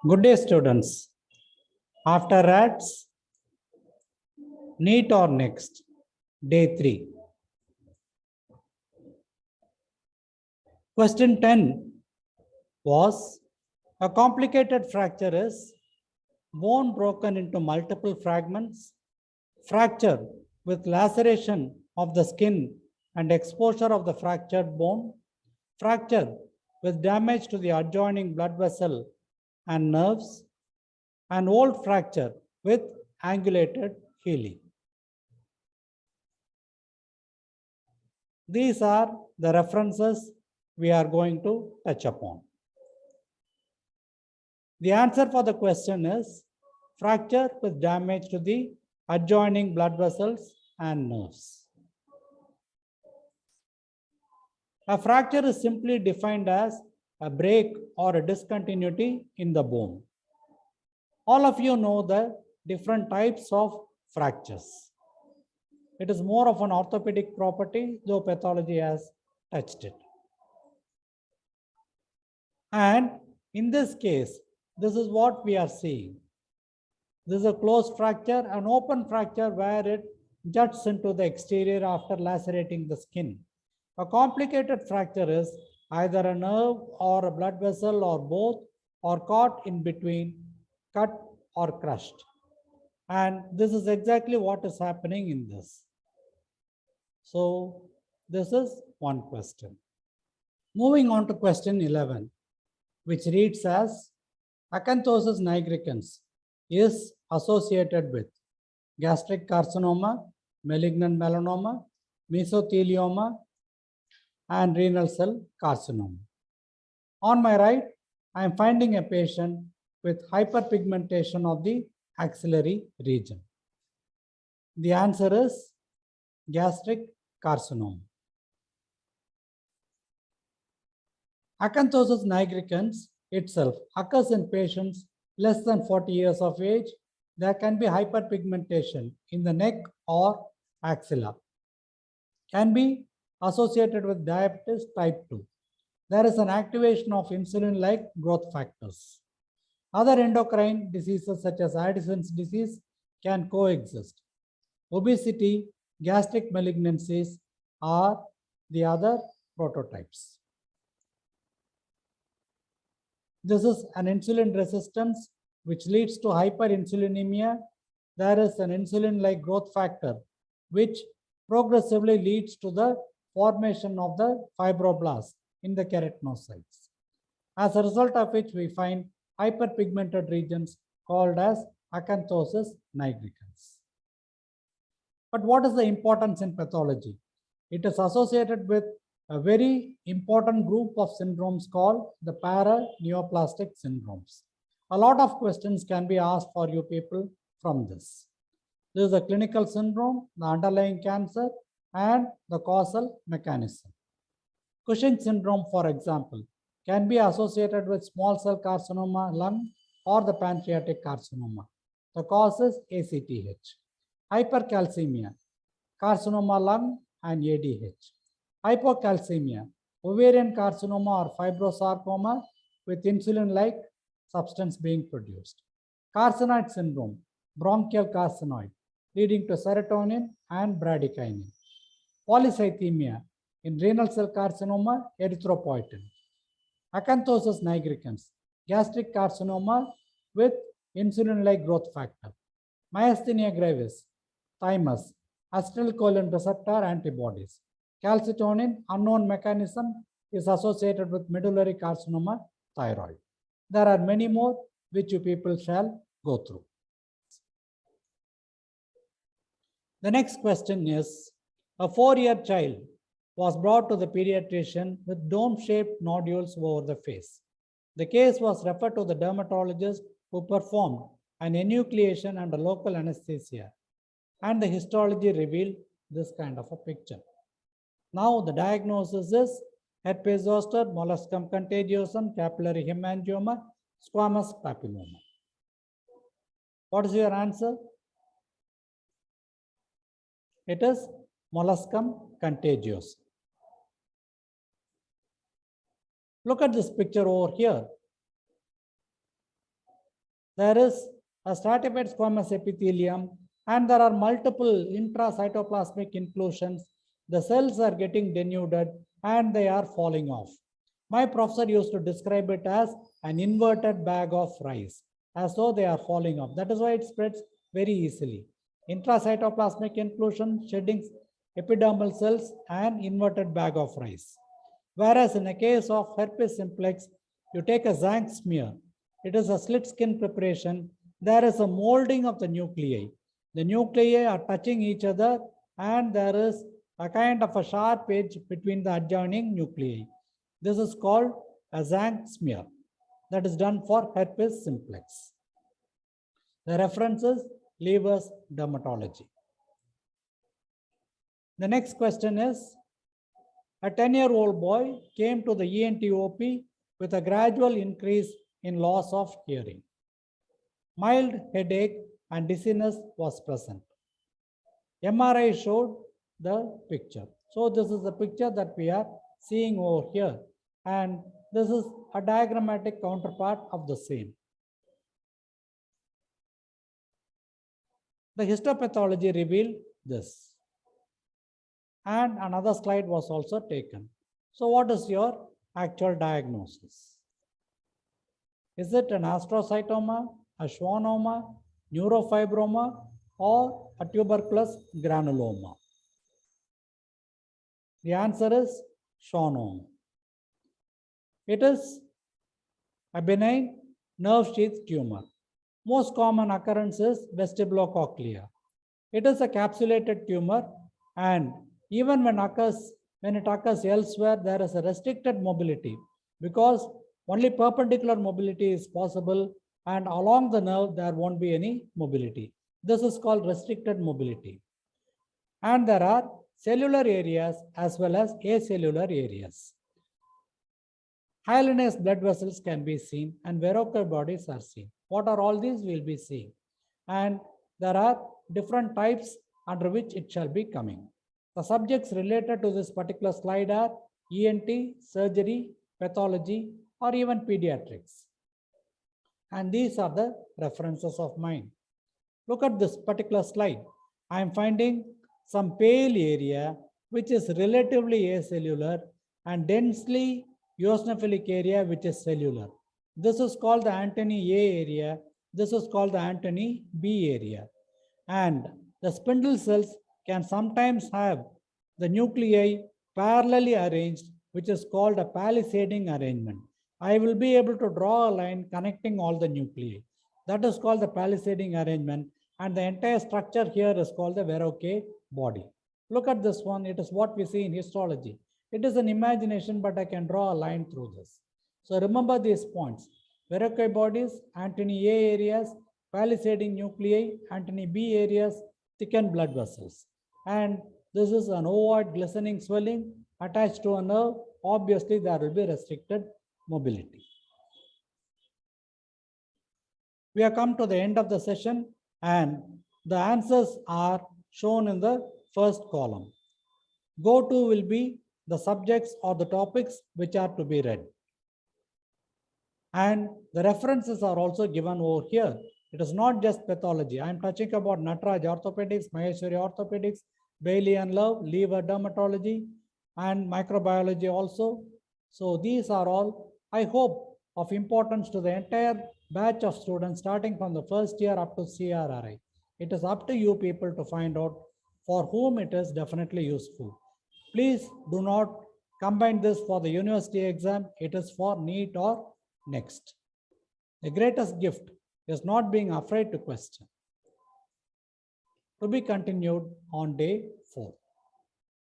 Good day, students. After R.A.T.S, NEET or next, day 3. Question 10 was, a complicated fracture is bone broken into multiple fragments, fracture with laceration of the skin and exposure of the fractured bone, fracture with damage to the adjoining blood vessel and nerves, and old fracture with angulated healing. These are the references we are going to touch upon. The answer for the question is fracture with damage to the adjoining blood vessels and nerves. A fracture is simply defined as a break or a discontinuity in the bone. All of you know the different types of fractures. It is more of an orthopedic property, though pathology has touched it. And in this case, this is what we are seeing. This is a closed fracture, an open fracture where it juts into the exterior after lacerating the skin. A complicated fracture is either a nerve or a blood vessel or both, or caught in between, cut or crushed. And this is exactly what is happening in this. So this is one question. Moving on to question 11, which reads as, acanthosis nigricans is associated with gastric carcinoma, malignant melanoma, mesothelioma, and renal cell carcinoma. On my right, I am finding a patient with hyperpigmentation of the axillary region. The answer is gastric carcinoma. Acanthosis nigricans itself occurs in patients less than 40 years of age. There can be hyperpigmentation in the neck or axilla. Can be associated with diabetes type 2. There is an activation of insulin-like growth factors. Other endocrine diseases such as Addison's disease can coexist. Obesity, gastric malignancies are the other prototypes. This is an insulin resistance which leads to hyperinsulinemia. There is an insulin-like growth factor which progressively leads to the formation of the fibroblasts in the keratinocytes. As a result of which we find hyperpigmented regions called as acanthosis nigricans. But what is the importance in pathology? It is associated with a very important group of syndromes called the paraneoplastic syndromes. A lot of questions can be asked for you people from this. This is a clinical syndrome, the underlying cancer, and the causal mechanism. Cushing syndrome, for example, can be associated with small cell carcinoma lung or the pancreatic carcinoma. The cause is ACTH. Hypercalcemia, carcinoma lung and ADH. Hypocalcemia, ovarian carcinoma or fibrosarcoma with insulin-like substance being produced. Carcinoid syndrome, bronchial carcinoid, leading to serotonin and bradykinin. Polycythemia, in renal cell carcinoma, erythropoietin. Acanthosis nigricans, gastric carcinoma with insulin-like growth factor. Myasthenia gravis, thymus, acetylcholine receptor antibodies. Calcitonin, unknown mechanism, is associated with medullary carcinoma, thyroid. There are many more which you people shall go through. The next question is, a 4-year child was brought to the pediatrician with dome-shaped nodules over the face. The case was referred to the dermatologist who performed an enucleation under local anesthesia, and the histology revealed this kind of a picture. Now the diagnosis is herpes zoster, molluscum contagiosum, capillary hemangioma, squamous papilloma. What is your answer? It is molluscum contagiosum. Look at this picture over here. There is a stratified squamous epithelium and there are multiple intracytoplasmic inclusions. The cells are getting denuded and they are falling off. My professor used to describe it as an inverted bag of rice, as though they are falling off. That is why it spreads very easily. Intracytoplasmic inclusion, shedding epidermal cells, and inverted bag of rice. Whereas in the case of herpes simplex, you take a zinc smear. It is a slit skin preparation. There is a molding of the nuclei. The nuclei are touching each other and there is a kind of a sharp edge between the adjoining nuclei. This is called a zinc smear. That is done for herpes simplex. The references leave us dermatology. The next question is, a 10-year-old boy came to the ENT OP with a gradual increase in loss of hearing. Mild headache and dizziness was present. MRI showed the picture. So this is the picture that we are seeing over here. And this is a diagrammatic counterpart of the same. The histopathology revealed this. And another slide was also taken. So what is your actual diagnosis? Is it an astrocytoma, a schwannoma, neurofibroma, or a tuberculous granuloma? The answer is schwannoma. It is a benign nerve sheath tumor. Most common occurrence is vestibulocochlear. It is a capsulated tumor, and even when it occurs elsewhere, there is a restricted mobility because only perpendicular mobility is possible, and along the nerve there won't be any mobility. This is called restricted mobility. And there are cellular areas as well as acellular areas. Hyalinase blood vessels can be seen and verrucous bodies are seen. What are all these? We'll be seeing. And there are different types under which it shall be coming. The subjects related to this particular slide are ENT, surgery, pathology, or even pediatrics. And these are the references of mine. Look at this particular slide. I am finding some pale area which is relatively acellular and densely eosinophilic area which is cellular. This is called the Antony A area. This is called the Antony B area. And the spindle cells can sometimes have the nuclei parallelly arranged, which is called a palisading arrangement. I will be able to draw a line connecting all the nuclei. That is called the palisading arrangement, and the entire structure here is called the verrucous body. Look at this one. It is what we see in histology. It is an imagination, but I can draw a line through this. So remember these points. Verrucous bodies, Antony A areas, palisading nuclei, Antony B areas, thickened blood vessels. And this is an ovoid glistening swelling attached to a nerve. Obviously, there will be restricted mobility. We have come to the end of the session and the answers are shown in the first column. Go to will be the subjects or the topics which are to be read. And the references are also given over here. It is not just pathology. I am touching about Nataraj orthopedics, Maheshwari orthopedics, Bailey and Love, liver dermatology, and microbiology also. So these are all, I hope, of importance to the entire batch of students starting from the first year up to CRRI. It is up to you people to find out for whom it is definitely useful. Please do not combine this for the university exam. It is for NEET or next. The greatest gift is not being afraid to question. To be continued on day 4.